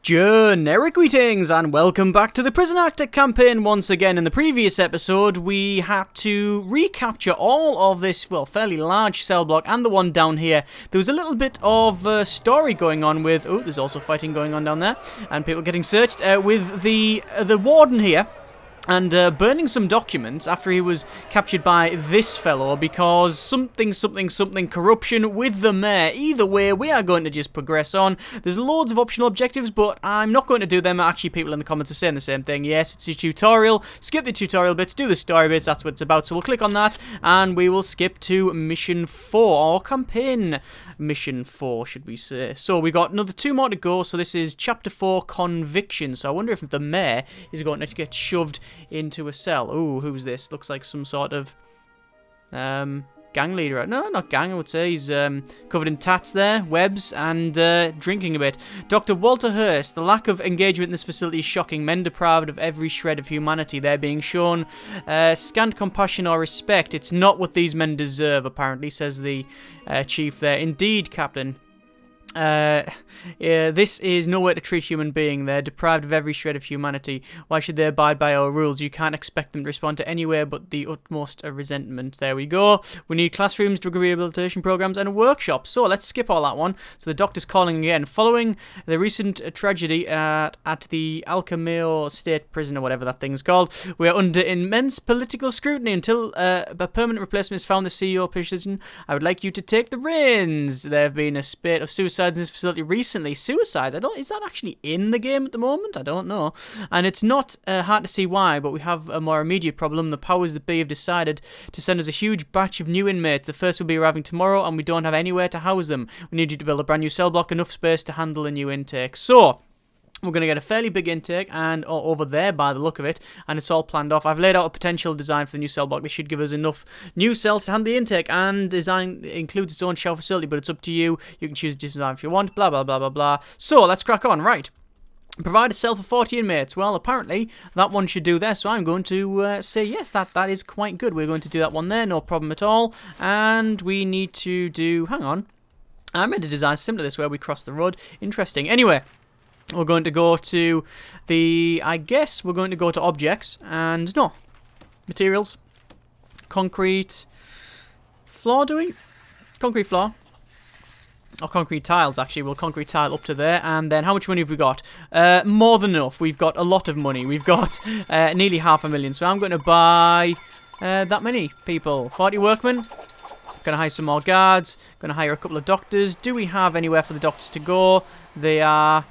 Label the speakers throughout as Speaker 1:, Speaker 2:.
Speaker 1: Generic greetings and welcome back to the Prison Actor campaign once again. In the previous episode, we had to recapture all of this, well, fairly large cell block and the one down here. There was a little bit of story going on with, oh, there's also fighting going on down there, and people getting searched, with the warden here. And burning some documents after he was captured by this fellow because something corruption with the mayor. Either way, we are going to just progress on. There's loads of optional objectives, but I'm not going to do them. Actually, people in the comments are saying the same thing. Yes, it's a tutorial. Skip the tutorial bits, do the story bits. That's what it's about. So we'll click on that, and we will skip to Mission 4, or Campaign Mission 4, should we say. So we got another 2 more to go. So this is Chapter 4, Conviction. So I wonder if the mayor is going to get shoved into a cell. Ooh, who's this? Looks like some sort of gang leader. No, not gang, I would say. He's covered in tats there, webs, and drinking a bit. Dr. Walter Hurst. The lack of engagement in this facility is shocking. Men deprived of every shred of humanity. They're being shown scant compassion or respect. It's not what these men deserve, apparently, says the chief there. Indeed, Captain. This is no way to treat human being. They're deprived of every shred of humanity. Why should they abide by our rules? You can't expect them to respond to anywhere but the utmost resentment. There we go. We need classrooms, drug rehabilitation programs, and a workshop. So let's skip all that one. So the doctor's calling again. Following the recent tragedy at the Alcameo State Prison, or whatever that thing's called, we are under immense political scrutiny until a permanent replacement is found. The CEO position. I would like you to take the reins. There have been a spate of suicides in this facility recently. Suicides? Is that actually in the game at the moment? I don't know. And it's not hard to see why, but we have a more immediate problem. The powers that be have decided to send us a huge batch of new inmates. The first will be arriving tomorrow, and we don't have anywhere to house them. We need you to build a brand new cell block, enough space to handle a new intake. So we're going to get a fairly big intake, and over there by the look of it, and it's all planned off. I've laid out a potential design for the new cell block. This should give us enough new cells to handle the intake, and design includes its own shower facility, but it's up to you. You can choose a different design if you want, blah, blah, blah, blah, blah. So, let's crack on. Right. Provide a cell for 40 inmates. Well, apparently, that one should do there, so I'm going to say yes, that is quite good. We're going to do that one there, no problem at all. And we need to do... Hang on. I made a design similar to this where we cross the road. Interesting. Anyway... We're going to go to I guess we're going to go to objects and, no, materials. Concrete floor, do we? Concrete floor. Or concrete tiles, actually. We'll concrete tile up to there. And then how much money have we got? More than enough. We've got a lot of money. We've got nearly 500,000. So I'm going to buy that many people. 40 workmen. Going to hire some more guards. Going to hire a couple of doctors. Do we have anywhere for the doctors to go? They are...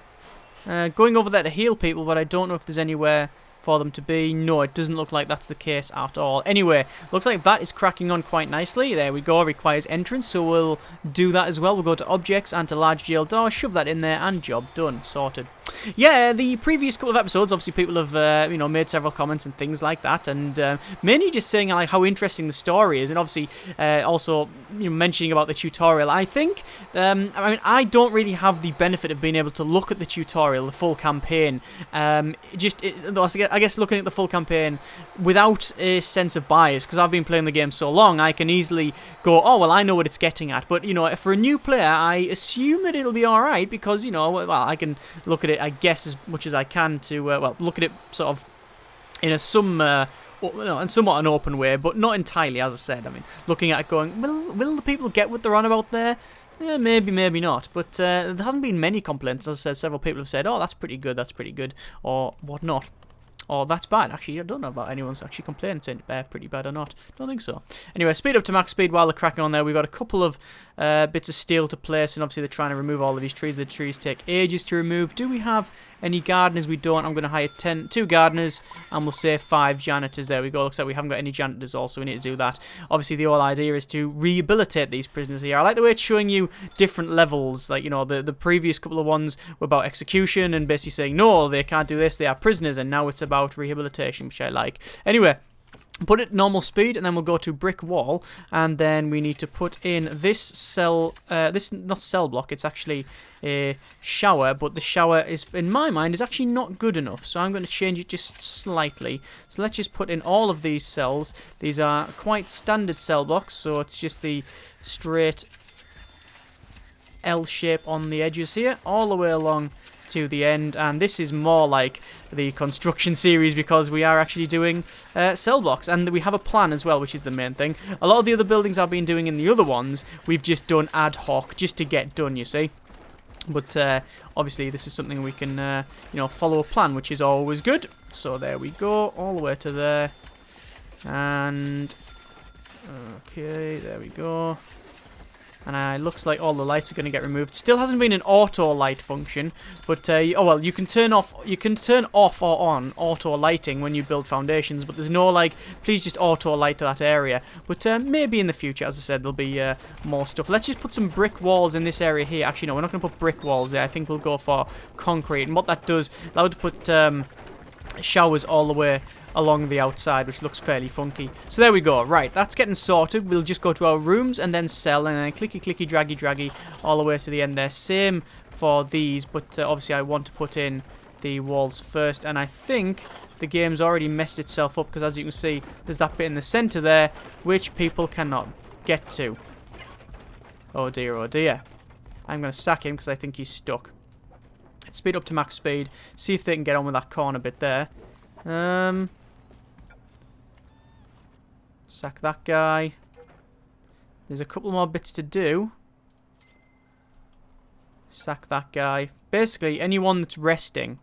Speaker 1: going over there to heal people, but I don't know if there's anywhere for them to be. No, it doesn't look like that's the case at all. Anyway, looks like that is cracking on quite nicely. There we go. Requires entrance, so we'll do that as well. We'll go to objects and to large jail door, shove that in there, and job done. Sorted. Yeah, the previous couple of episodes, obviously people have, made several comments and things like that, and mainly just saying like how interesting the story is, and obviously also mentioning about the tutorial. I think, I don't really have the benefit of being able to look at the tutorial, the full campaign, I guess looking at the full campaign without a sense of bias, because I've been playing the game so long, I can easily go, oh, well, I know what it's getting at, but, for a new player, I assume that it'll be alright, because, well, I can look at it, I guess, as much as I can to, look at it sort of in a somewhat an open way, but not entirely, as I said. I mean, looking at it going, will the people get what they're on about there? Yeah, maybe, maybe not. But there hasn't been many complaints. As I said, several people have said, oh, that's pretty good, or whatnot. Oh, that's bad. Actually, I don't know about anyone's actually complaining saying pretty bad or not. Don't think so. Anyway, speed up to max speed while they're cracking on there. We've got a couple of bits of steel to place, and obviously they're trying to remove all of these trees. The trees take ages to remove. Do we have any gardeners? We don't. I'm going to hire 2 gardeners, and we'll say 5 janitors. There we go. Looks like we haven't got any janitors also. We need to do that. Obviously, the whole idea is to rehabilitate these prisoners here. I like the way it's showing you different levels. Like, the previous couple of ones were about execution and basically saying, no, they can't do this. They are prisoners, and now it's about rehabilitation, which I like. Anyway, put it normal speed, and then we'll go to brick wall, and then we need to put in this cell, this not cell block, it's actually a shower, but the shower is, in my mind, is actually not good enough, so I'm going to change it just slightly. So let's just put in all of these cells. These are quite standard cell blocks, so it's just the straight L shape on the edges here, all the way along to the end. And this is more like the construction series because we are actually doing cell blocks, and we have a plan as well, which is the main thing. A lot of the other buildings I've been doing in the other ones, we've just done ad hoc just to get done, you see. But obviously this is something we can you know, follow a plan, which is always good. So there we go, all the way to there. And okay, there we go. And it looks like all the lights are going to get removed. Still hasn't been an auto light function, but oh well, you can turn off or on auto lighting when you build foundations, but there's no like, please just auto light to that area. But maybe in the future, as I said, there'll be more stuff. Let's just put some brick walls in this area here. Actually, no, we're not going to put brick walls there. I think we'll go for concrete. And what that does, allow to put showers all the way along the outside, which looks fairly funky. So there we go. Right, that's getting sorted. We'll just go to our rooms and then sell, and then clicky clicky draggy draggy all the way to the end there. Same for these, but obviously I want to put in the walls first, and I think the game's already messed itself up because, as you can see, there's that bit in the center there which people cannot get to. Oh dear, oh dear. I'm going to sack him because I think he's stuck. Let's speed up to max speed, see if they can get on with that corner bit there. Sack that guy. There's a couple more bits to do. Sack that guy. Basically, anyone that's resting,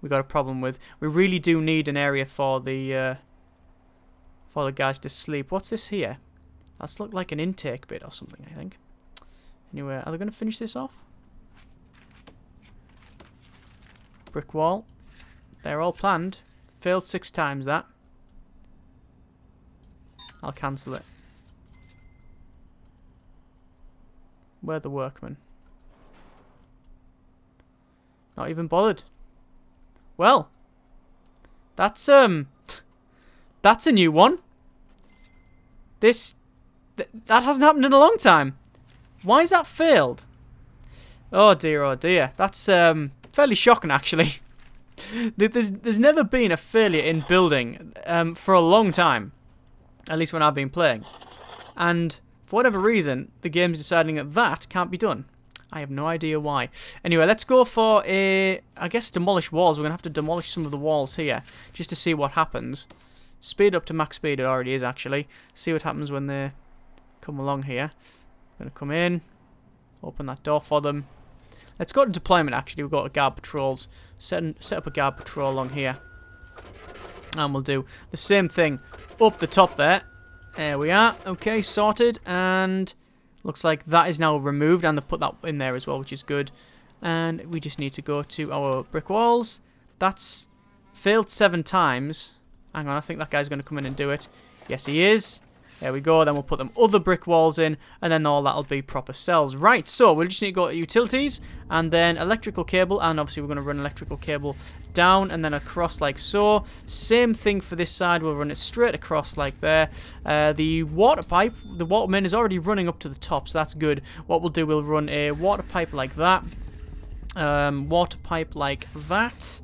Speaker 1: we got a problem with. We really do need an area for the guys to sleep. What's this here? That's looked like an intake bit or something, I think. Anyway, are they going to finish this off? Brick wall. They're all planned. Failed 6 times, that. I'll cancel it. Where are the workmen? Not even bothered. Well, that's a new one. That hasn't happened in a long time. Why is that failed? Oh dear, oh dear. That's fairly shocking, actually. There's never been a failure in building for a long time. At least when I've been playing. And for whatever reason, the game's deciding that can't be done. I have no idea why. Anyway, let's go for I guess demolish walls. We're going to have to demolish some of the walls here just to see what happens. Speed up to max speed, it already is actually. See what happens when they come along here. I'm going to come in, open that door for them. Let's go to deployment actually. We've got guard patrols. Set up a guard patrol along here. And we'll do the same thing up the top there. There we are. Okay, sorted. And looks like that is now removed. And they've put that in there as well, which is good. And we just need to go to our brick walls. That's failed 7 times. Hang on, I think that guy's going to come in and do it. Yes, he is. There we go. Then we'll put them other brick walls in, and then all that'll be proper cells. Right, so we'll just need to go to utilities, and then electrical cable, and obviously we're going to run electrical cable down and then across like so. Same thing for this side. We'll run it straight across like there. The water pipe, the water main is already running up to the top, so that's good. What we'll do, we'll run a water pipe like that. Water pipe like that.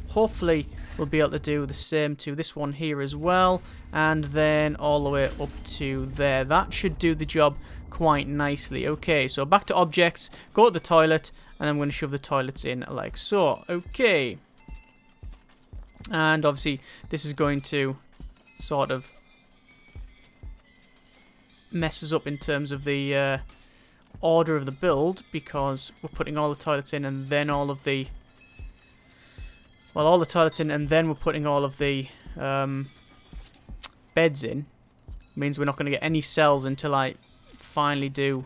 Speaker 1: Hopefully we'll be able to do the same to this one here as well, and then all the way up to there. That should do the job quite nicely. Okay, so back to objects, go to the toilet, and I'm going to shove the toilets in like so. Okay, and obviously this is going to sort of mess us up in terms of the order of the build, because we're putting all the toilets in and then all of the all the toilets in, and then we're putting all of the beds in. Means we're not going to get any cells until I finally do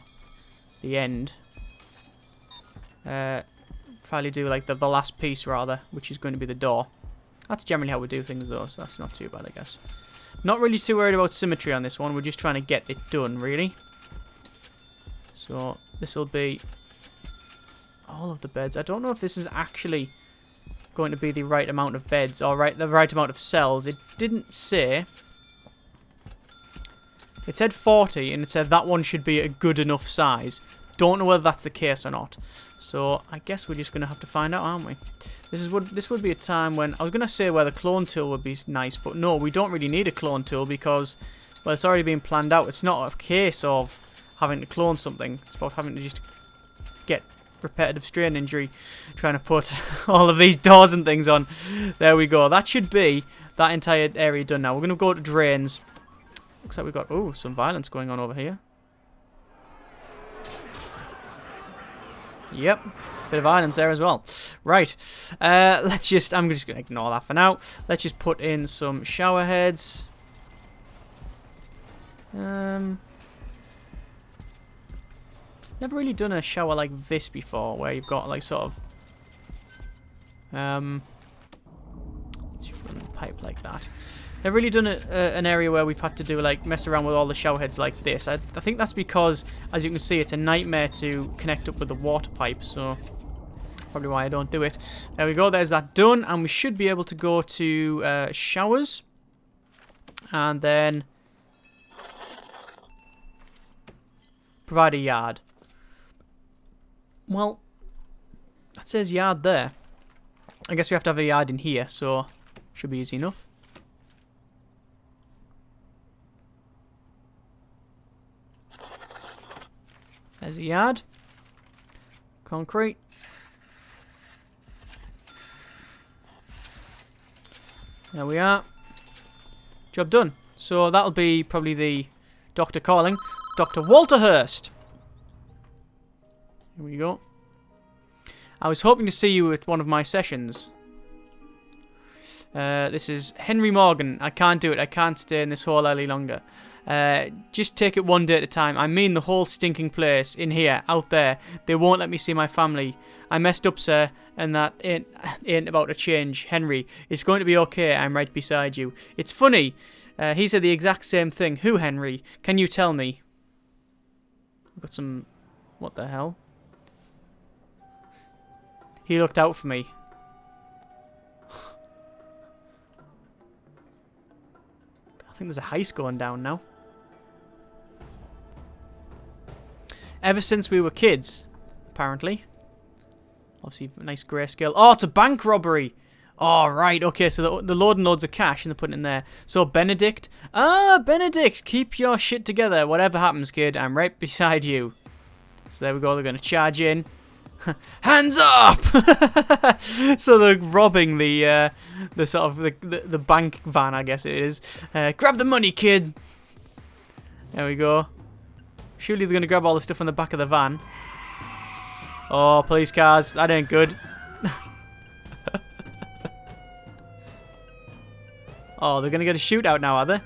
Speaker 1: the end. Finally do like the last piece rather, which is going to be the door. That's generally how we do things though, so that's not too bad, I guess. Not really too worried about symmetry on this one. We're just trying to get it done, really. So this will be all of the beds. I don't know if this is actually going to be the right amount of beds or the right amount of cells. It didn't say. It said 40 and it said that one should be a good enough size. Don't know whether that's the case or not. So I guess we're just going to have to find out, aren't we? This would be a time when I was going to say where the clone tool would be nice, but no, we don't really need a clone tool because, well, it's already been planned out. It's not a case of having to clone something. It's about having to just repetitive strain injury trying to put all of these doors and things on. There we go. That should be that entire area done now. We're going to go to drains. Looks like we've got, oh, some violence going on over here. Yep, bit of violence there as well. Right, I'm just going to ignore that for now. Let's just put in some shower heads. Never really done a shower like this before, where you've got like sort of let's just run the pipe like that. Never really done an area where we've had to do like mess around with all the shower heads like this. I think that's because, as you can see, it's a nightmare to connect up with the water pipe, so probably why I don't do it. There we go, there's that done, and we should be able to go to showers, and then provide a yard. Well, that says yard there. I guess we have to have a yard in here, so should be easy enough. There's a yard. Concrete. There we are. Job done. So that'll be probably the doctor calling. Dr. Walter Hurst. Here we go. I was hoping to see you at one of my sessions. This is Henry Morgan. I can't do it. I can't stay in this hole any longer. Just take it one day at a time. I mean the whole stinking place. In here, out there. They won't let me see my family. I messed up, sir, and that ain't about to change. Henry, it's going to be okay. I'm right beside you. It's funny. He said the exact same thing. Who, Henry? Can you tell me? I've got some... What the hell? He looked out for me. I think there's a heist going down now. Ever since we were kids, apparently. Obviously, a nice grayscale. Oh, it's a bank robbery! Oh, right, okay, so the loading loads of cash and they're putting in there. So, Benedict. Ah, Benedict, keep your shit together. Whatever happens, kid, I'm right beside you. So there we go, they're going to charge in. Hands up! So they're robbing the sort of the bank van, I guess it is. Grab the money, kid! There we go. Surely they're going to grab all the stuff on the back of the van. Oh, police cars, that ain't good. Oh, they're going to get a shootout now, are they?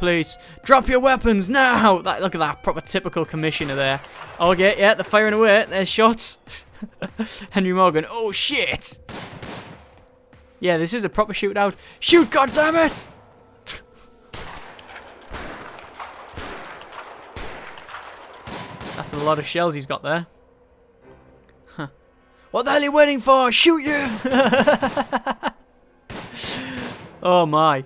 Speaker 1: Please, drop your weapons now! Look at that, proper typical commissioner there. Okay, yeah, they're firing away. There's shots. Henry Morgan. Oh, shit! Yeah, this is a proper shootout. Shoot, goddammit! That's a lot of shells he's got there. Huh. What the hell are you waiting for? Shoot you! Oh, my.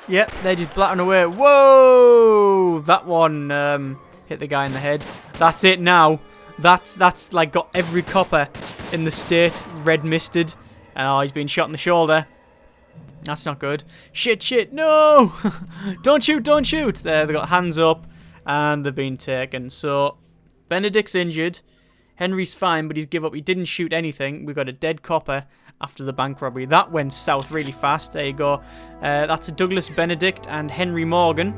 Speaker 1: Yep, they're just blattering away. Whoa! That one hit the guy in the head. That's it now. That's like got every copper in the state red misted. Oh, he's been shot in the shoulder. That's not good. Shit, no! Don't shoot, don't shoot! There, they've got hands up and they've been taken. So, Benedict's injured. Henry's fine, but he's give up. He didn't shoot anything. We've got a dead copper after the bank robbery. That went south really fast. There you go. That's a Douglas Benedict and Henry Morgan.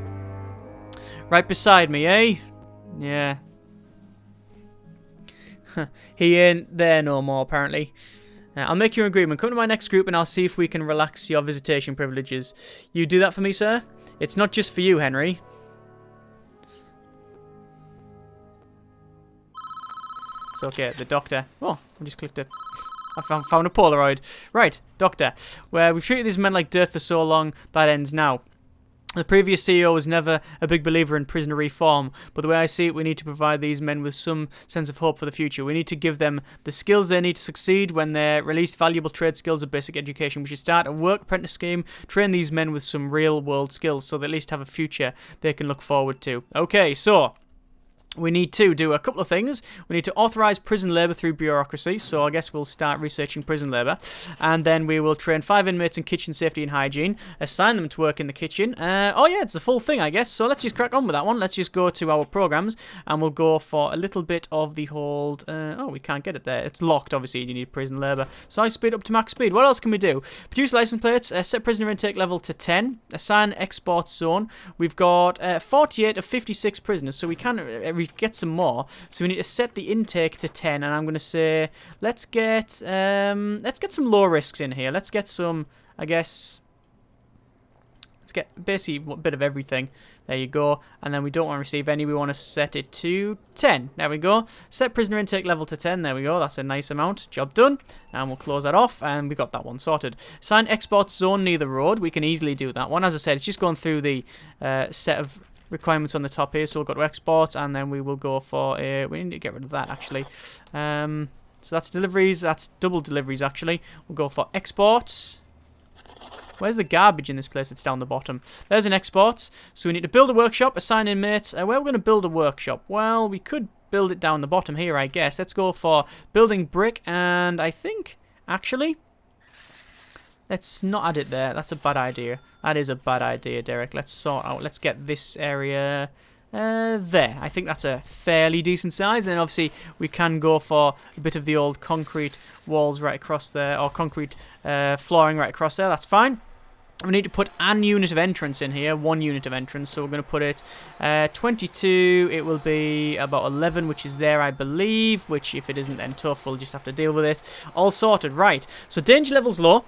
Speaker 1: Right beside me, eh? Yeah. He ain't there no more, apparently. I'll make you an agreement. Come to my next group and I'll see if we can relax your visitation privileges. You do that for me, sir? It's not just for you, Henry. It's okay, the doctor. Oh, I just clicked it. I found a Polaroid. Right, doctor. Where we've treated these men like dirt for so long, that ends now. The previous CEO was never a big believer in prisoner reform, but the way I see it, we need to provide these men with some sense of hope for the future. We need to give them the skills they need to succeed when they're released, valuable trade skills and basic education. We should start a work apprentice scheme, train these men with some real-world skills so they at least have a future they can look forward to. Okay, so we need to do a couple of things. We need to authorize prison labour through bureaucracy, so I guess we'll start researching prison labour. And then we will train 5 inmates in kitchen safety and hygiene, assign them to work in the kitchen. Oh yeah, it's a full thing, I guess, so let's just crack on with that one. Let's just go to our programs, and we'll go for a little bit of the hold. Oh, we can't get it there. It's locked, obviously, you need prison labour. So I speed up to max speed. What else can we do? Produce license plates, set prisoner intake level to 10, assign export zone. We've got 48 of 56 prisoners, so we can get some more. So we need to set the intake to 10, and I'm going to say let's get some low risks in here. Let's get some, I guess. Let's get basically a bit of everything. There you go. And then we don't want to receive any. We want to set it to 10. There we go. Set prisoner intake level to 10. There we go. That's a nice amount. Job done. And we'll close that off. And we got that one sorted. Assign export zone near the road. We can easily do that one. As I said, it's just going through the set of requirements on the top here. So we'll go to export. And then we will go for a... We need to get rid of that, actually. So that's deliveries. That's double deliveries, actually. We'll go for exports. Where's the garbage in this place? It's down the bottom. There's an export. So we need to build a workshop, assign inmates. Where are we going to build a workshop? Well, we could build it down the bottom here, I guess. Let's go for building brick. And I think, actually, let's not add it there. That's a bad idea. That is a bad idea, Derek. Let's sort out. Let's get this area... there. I think that's a fairly decent size, and obviously we can go for a bit of the old concrete walls right across there, or concrete flooring right across there. That's fine. We need to put an unit of entrance in here, 1 unit of entrance, so we're going to put it 22, it will be about 11, which is there, I believe, which if it isn't then tough, we'll just have to deal with it. All sorted, right. So danger level's low.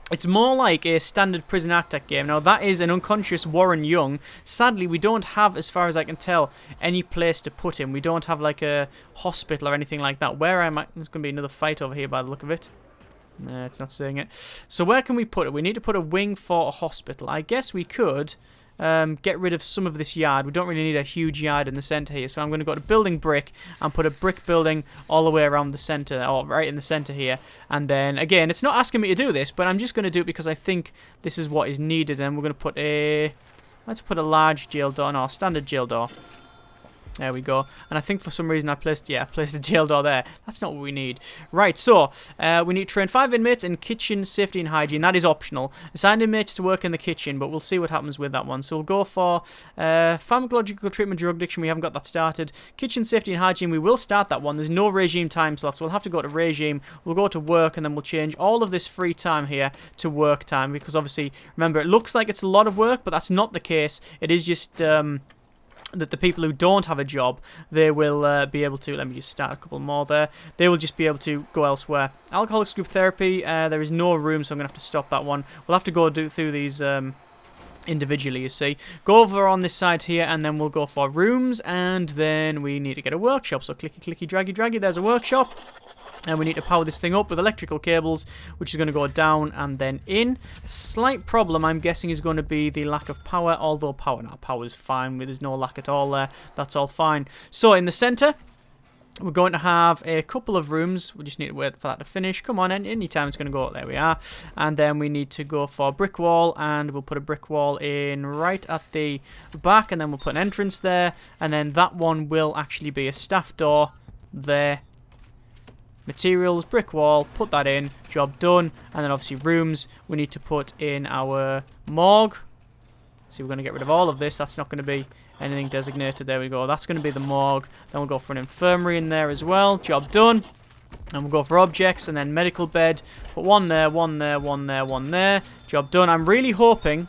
Speaker 1: It's more like a standard prison act game. Now, that is an unconscious Warren Young. Sadly, we don't have, as far as I can tell, any place to put him. We don't have, like, a hospital or anything like that. Where am I? There's going to be another fight over here by the look of it. No, it's not saying it. So where can we put it? We need to put a wing for a hospital. I guess we could get rid of some of this yard. We don't really need a huge yard in the centre here. So I'm going to go to building brick and put a brick building all the way around the centre, or right in the centre here. And then, again, it's not asking me to do this, but I'm just going to do it because I think this is what is needed. And we're going to put a... Let's put a large jail door. No, standard jail door. There we go. And I think for some reason I placed a jail door there. That's not what we need. Right, so we need to train 5 inmates in kitchen safety and hygiene. That is optional. Assign inmates to work in the kitchen, but we'll see what happens with that one. So we'll go for pharmacological treatment, drug addiction. We haven't got that started. Kitchen safety and hygiene, we will start that one. There's no regime time slot, so we'll have to go to regime. We'll go to work, and then we'll change all of this free time here to work time, because obviously, remember, it looks like it's a lot of work, but that's not the case. It is just... that the people who don't have a job, they will be able to, let me just start a couple more there, they will just be able to go elsewhere. Alcoholics group therapy, there is no room, so I'm going to have to stop that one. We'll have to go through these individually, you see. Go over on this side here, and then we'll go for rooms, and then we need to get a workshop. So clicky, clicky, draggy, draggy, there's a workshop. And we need to power this thing up with electrical cables, which is going to go down and then in. Slight problem, I'm guessing, is going to be the lack of power, although power is fine. There's no lack at all there. That's all fine. So in the centre, we're going to have a couple of rooms. We just need to wait for that to finish. Come on, any time it's going to go. There we are. And then we need to go for a brick wall, and we'll put a brick wall in right at the back, and then we'll put an entrance there. And then that one will actually be a staff door there. Materials, brick wall, put that in, job done. And then obviously rooms, we need to put in our morgue. So we're going to get rid of all of this. That's not going to be anything designated. There we go. That's going to be the morgue. Then we'll go for an infirmary in there as well. Job done. And we'll go for objects, and then medical bed. Put one there, one there, one there, one there. Job done. I'm really hoping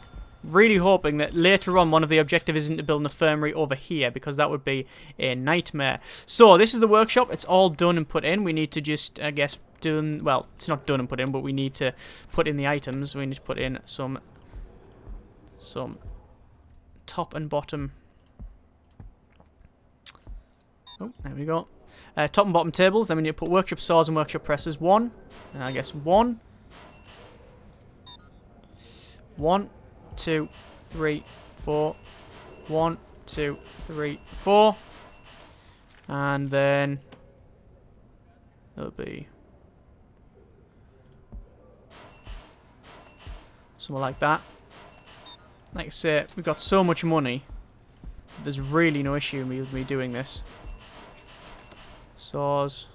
Speaker 1: that later on one of the objectives isn't to build an infirmary over here, because that would be a nightmare. So this is the workshop. It's all done and put in. We need to just, I guess, well, it's not done and put in, but we need to put in the items. We need to put in some top and bottom. Oh, there we go. Top and bottom tables. Then we need to put workshop saws and workshop presses. 1, and I guess 1, 2, 3, 4. 1, 2, 3, 4. And then it'll be something like that. Like I say, we've got so much money There's really no issue with me doing this. Saws.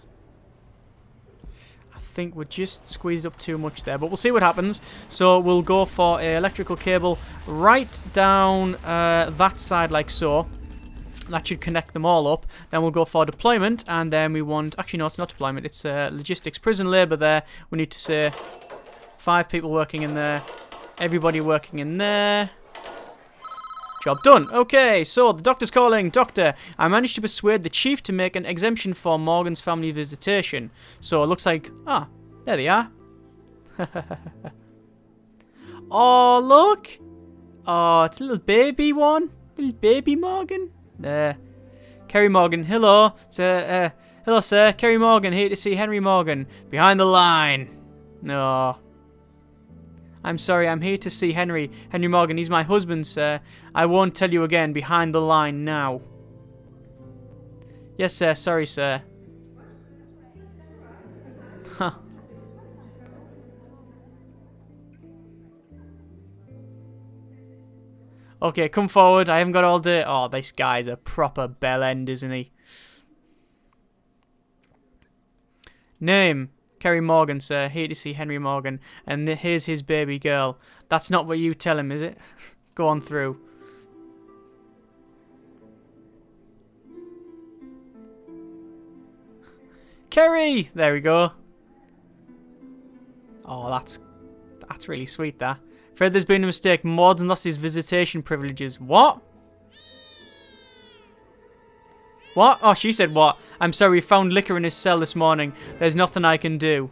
Speaker 1: I think we just squeezed up too much there, but we'll see what happens. So we'll go for an electrical cable right down that side like so. That should connect them all up. Then we'll go for deployment, and then we want... Actually, no, it's not deployment. It's logistics. Prison labour there. We need to say 5 people working in there. Everybody working in there. Job done. Okay, so the doctor's calling. Doctor, I managed to persuade the chief to make an exemption for Morgan's family visitation. So it looks like... Ah, there they are. Oh, look. Oh, it's a little baby one. Little baby Morgan. There. Kerry Morgan, hello. Sir, hello, sir. Kerry Morgan, here to see Henry Morgan. Behind the line. No. I'm sorry, I'm here to see Henry. Henry Morgan, he's my husband, sir. I won't tell you again. Behind the line now. Yes, sir. Sorry, sir. Huh. Okay, come forward. I haven't got all day. Oh, this guy's a proper bell end, isn't he? Name. Kerry Morgan, sir. Here to see Henry Morgan. And here's his baby girl. That's not what you tell him, is it? Go on through. Kerry! There we go. Oh, that's really sweet, that. Fred, there's been a mistake. Morgan lost his visitation privileges. What? What? Oh, she said what? I'm sorry, we found liquor in his cell this morning. There's nothing I can do.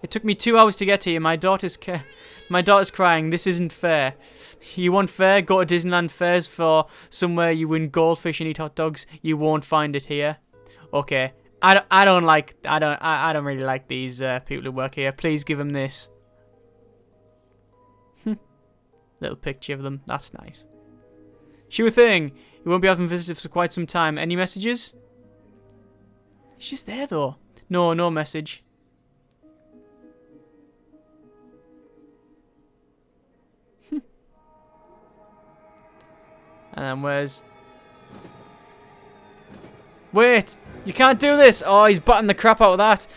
Speaker 1: It took me 2 hours to get here. My daughter's crying. This isn't fair. You want fair? Go to Disneyland Fairs for somewhere you win goldfish and eat hot dogs. You won't find it here. Okay. I don't really like these people who work here. Please give them this. Little picture of them. That's nice. Sure thing. You won't be having visitors for quite some time. Any messages? It's just there though. No message. And then where's... Wait! You can't do this! Oh, he's butting the crap out of that.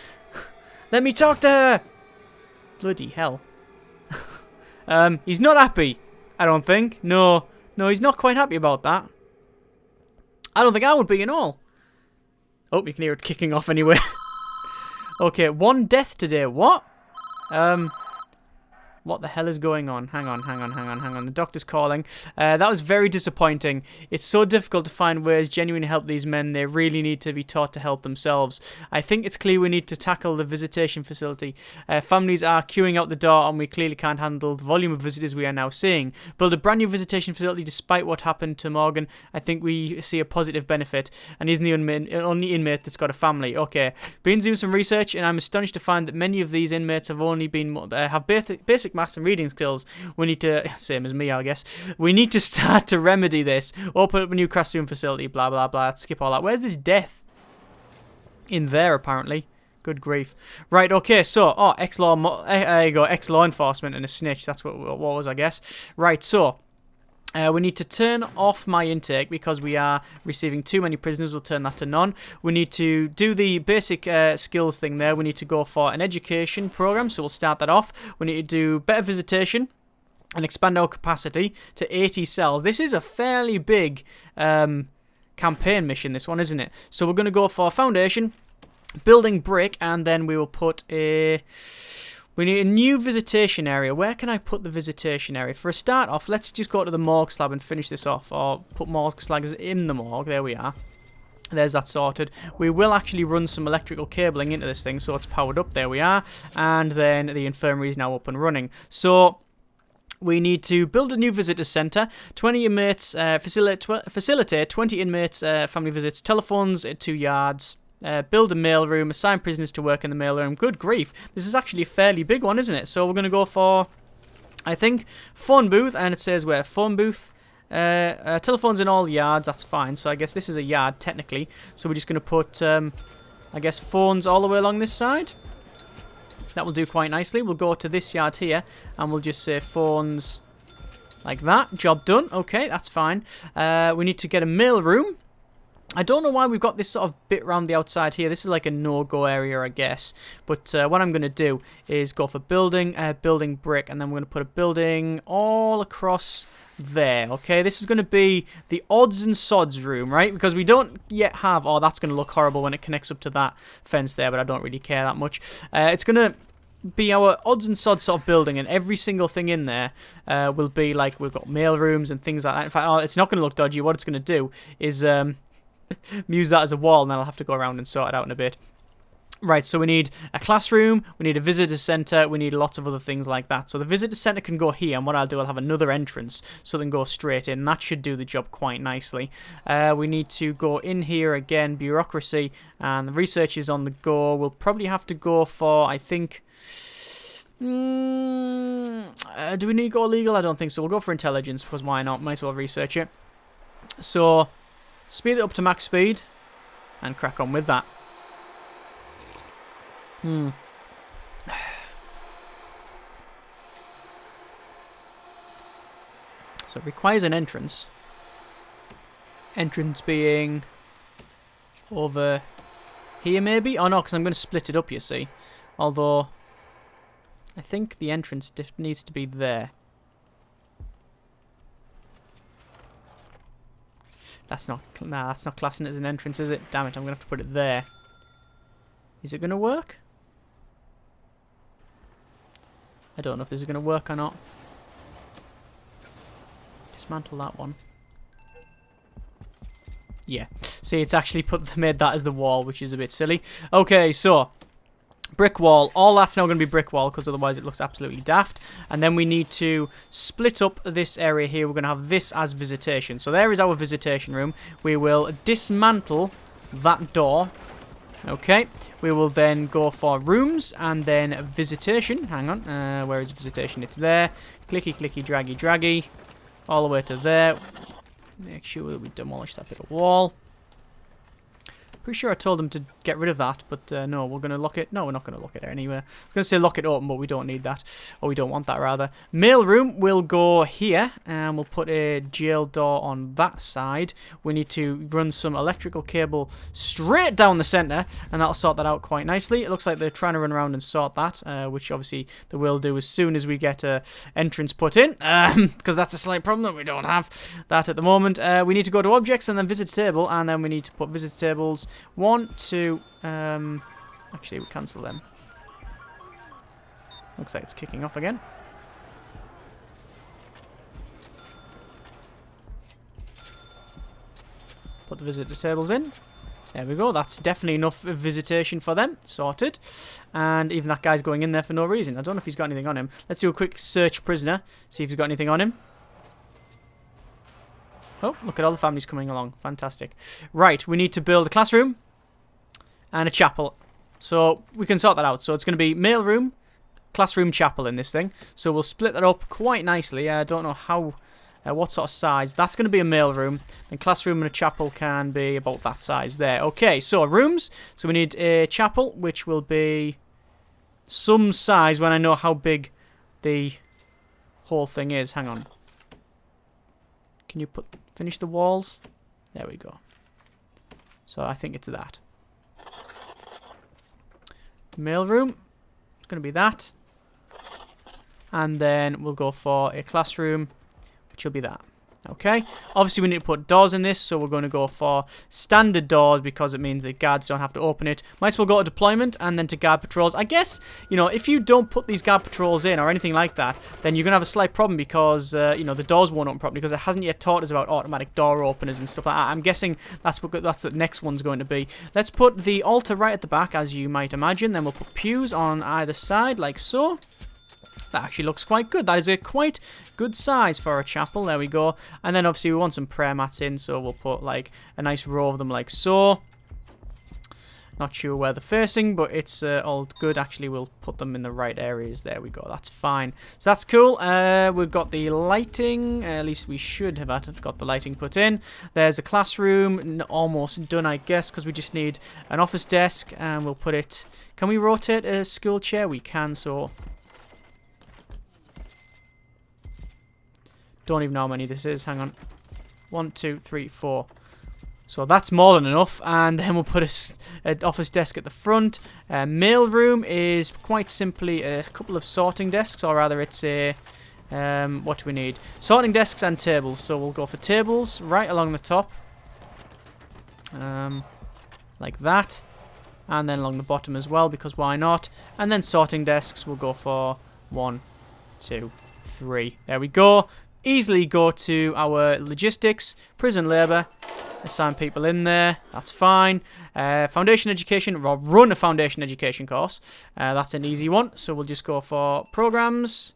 Speaker 1: Let me talk to her! Bloody hell. He's not happy, I don't think. No, he's not quite happy about that. I don't think I would be at all. Oh, you can hear it kicking off anyway. Okay, 1 death today. What? What the hell is going on? Hang on. The doctor's calling. That was very disappointing. It's so difficult to find ways genuinely to help these men. They really need to be taught to help themselves. I think it's clear we need to tackle the visitation facility. Families are queuing out the door and we clearly can't handle the volume of visitors we are now seeing. Build a brand new visitation facility despite what happened to Morgan. I think we see a positive benefit. And he's the only inmate that's got a family. Okay. Been doing some research and I'm astonished to find that many of these inmates have only been have basic maths and reading skills. We need to, same as me I guess, we need to start to remedy this. Open up a new classroom facility, blah blah blah. Skip all that. Where's this death? In there apparently. Good grief. Right, okay, so, ex-law, there you go, ex-law enforcement and a snitch. That's what was, I guess. Right, so, we need to turn off my intake because we are receiving too many prisoners. We'll turn that to none. We need to do the basic skills thing there. We need to go for an education program, so we'll start that off. We need to do better visitation and expand our capacity to 80 cells. This is a fairly big campaign mission, this one, isn't it? So we're going to go for foundation, building brick, and then we will put a... We need a new visitation area. Where can I put the visitation area? For a start off, let's just go to the morgue slab and finish this off. Or put morgue slabs in the morgue. There we are. There's that sorted. We will actually run some electrical cabling into this thing so it's powered up. There we are. And then the infirmary is now up and running. So... we need to build a new visitor centre, 20 inmates, facilitate 20 inmates, family visits, telephones at 2 yards, build a mail room, assign prisoners to work in the mail room. Good grief. This is actually a fairly big one, isn't it? So we're going to go for, I think, phone booth, and it says where? Phone booth. Telephones in all yards, that's fine. So I guess this is a yard, technically. So we're just going to put, I guess, phones all the way along this side. That will do quite nicely. We'll go to this yard here, and we'll just say phones Like that. Job done. Okay, that's fine. We need to get a mail room. I don't know why we've got this sort of bit around the outside here. This is like a no-go area, I guess. But what I'm going to do is go for building, building brick, and then we're going to put a building all across there. Okay, this is going to be the odds and sods room, right? Because we don't yet have... Oh, that's going to look horrible when it connects up to that fence there, but I don't really care that much. It's going to be our odds and sods sort of building, and every single thing in there will be like, we've got mail rooms and things like that. In fact, it's not going to look dodgy. What it's going to do is... use that as a wall, and then I'll have to go around and sort it out in a bit. Right, so we need a classroom, we need a visitor centre, we need lots of other things like that. So the visitor centre can go here, and what I'll do, I'll have another entrance, so they can go straight in. That should do the job quite nicely. We need to go in here again, bureaucracy, and the research is on the go. We'll probably have to go for, I think... do we need to go legal? I don't think so. We'll go for intelligence, because why not? Might as well research it. So... speed it up to max speed and crack on with that. So it requires an entrance. Entrance being over here maybe? Oh no, because I'm going to split it up, you see. Although, I think the entrance needs to be there. That's not classing it as an entrance, is it? Damn it, I'm going to have to put it there. Is it going to work? I don't know if this is going to work or not. Dismantle that one. Yeah. See, it's actually made that as the wall, which is a bit silly. Okay, so... brick wall. All that's now going to be brick wall, because otherwise it looks absolutely daft. And then we need to split up this area here. We're going to have this as visitation. So there is our visitation room. We will dismantle that door. Okay. We will then go for rooms and then visitation. Hang on. Where is visitation? It's there. Clicky, clicky, draggy, draggy. All the way to there. Make sure that we demolish that bit of wall. Pretty sure I told them to get rid of that, but no, we're going to lock it. No, we're not going to lock it anywhere. I was going to say lock it open, but we don't need that. Or we don't want that, rather. Mail room will go here, and we'll put a jail door on that side. We need to run some electrical cable straight down the centre, and that'll sort that out quite nicely. It looks like they're trying to run around and sort that, which obviously they will do as soon as we get an entrance put in, because that's a slight problem that we don't have that at the moment. We need to go to objects and then visit table, and then we need to put visit tables. 1, 2, actually we cancel them. Looks like it's kicking off again. Put the visitor tables in. There we go, that's definitely enough visitation for them. Sorted. And even that guy's going in there for no reason. I don't know if he's got anything on him. Let's do a quick search prisoner, see if he's got anything on him. Oh, look at all the families coming along. Fantastic. Right, we need to build a classroom and a chapel. So we can sort that out. So it's going to be mail room, classroom, chapel in this thing. So we'll split that up quite nicely. I don't know how, what sort of size. That's going to be a mail room. And classroom and a chapel can be about that size there. Okay, so rooms. So we need a chapel, which will be some size when I know how big the whole thing is. Hang on. Can you finish the walls? There we go. So I think it's that. Mailroom. It's going to be that. And then we'll go for a classroom, which will be that. Okay. Obviously, we need to put doors in this, so we're going to go for standard doors because it means the guards don't have to open it. Might as well go to deployment and then to guard patrols. I guess, you know, if you don't put these guard patrols in or anything like that, then you're going to have a slight problem because, you know, the doors won't open properly because it hasn't yet taught us about automatic door openers and stuff like that. I'm guessing that's the next one's going to be. Let's put the altar right at the back, as you might imagine. Then we'll put pews on either side, like so. That actually looks quite good. That is a quite good size for a chapel. There we go. And then obviously we want some prayer mats in, so we'll put like a nice row of them like so. Not sure where they're facing, but it's all good. Actually, we'll put them in the right areas. There we go. That's fine. So that's cool. We've got the lighting. At least we should have got the lighting put in. There's a classroom. Almost done, I guess, because we just need an office desk. And we'll put it... Can we rotate a school chair? We can, so... Don't even know how many this is. Hang on. 1, 2, 3, 4. So that's more than enough. And then we'll put an office desk at the front. Mail room is quite simply a couple of sorting desks, or rather it's a... what do we need? Sorting desks and tables. So we'll go for tables right along the top. Like that. And then along the bottom as well, because why not? And then sorting desks we'll go for 1, 2, 3. There we go. Easily go to our logistics, prison labour, assign people in there, that's fine. Foundation education, or run a foundation education course, that's an easy one. So we'll just go for programs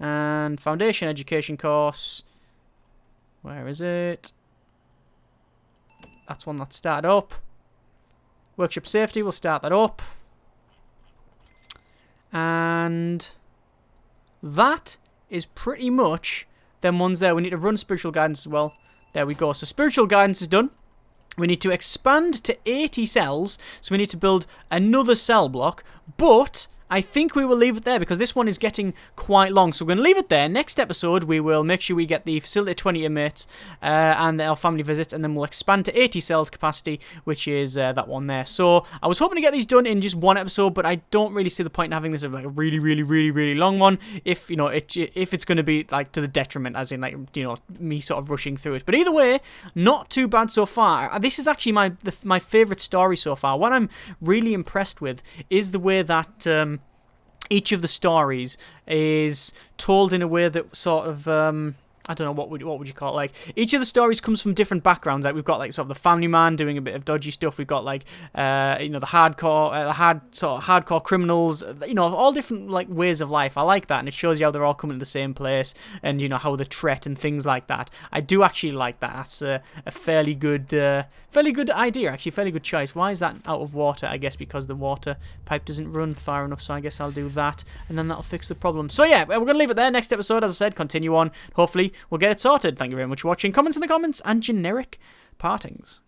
Speaker 1: and foundation education course. Where is it? That's one that started up. Workshop safety, we'll start that up. And that is pretty much them ones there. We need to run spiritual guidance as well. There we go. So spiritual guidance is done. We need to expand to 80 cells. So we need to build another cell block. But I think we will leave it there because this one is getting quite long. So we're going to leave it there. Next episode, we will make sure we get the facility 20 inmates and our family visits. And then we'll expand to 80 cells capacity, which is that one there. So I was hoping to get these done in just one episode, but I don't really see the point in having this like a really, really, really, really long one. If, you know, if it's going to be like to the detriment, as in like, you know, me sort of rushing through it. But either way, not too bad so far. This is actually my favorite story so far. What I'm really impressed with is the way that each of the stories is told in a way that sort of I don't know, what would you call it? Like, each of the stories comes from different backgrounds. Like, we've got like sort of the family man doing a bit of dodgy stuff. We've got like you know, the hardcore criminals. You know, all different like ways of life. I like that, and it shows you how they're all coming to the same place, and you know how they threat and things like that. I do actually like that. That's a fairly good idea. Actually, fairly good choice. Why is that out of water? I guess because the water pipe doesn't run far enough. So I guess I'll do that, and then that'll fix the problem. So yeah, we're gonna leave it there. Next episode, as I said, continue on. Hopefully we'll get it sorted. Thank you very much for watching. Comments in the comments and generic partings.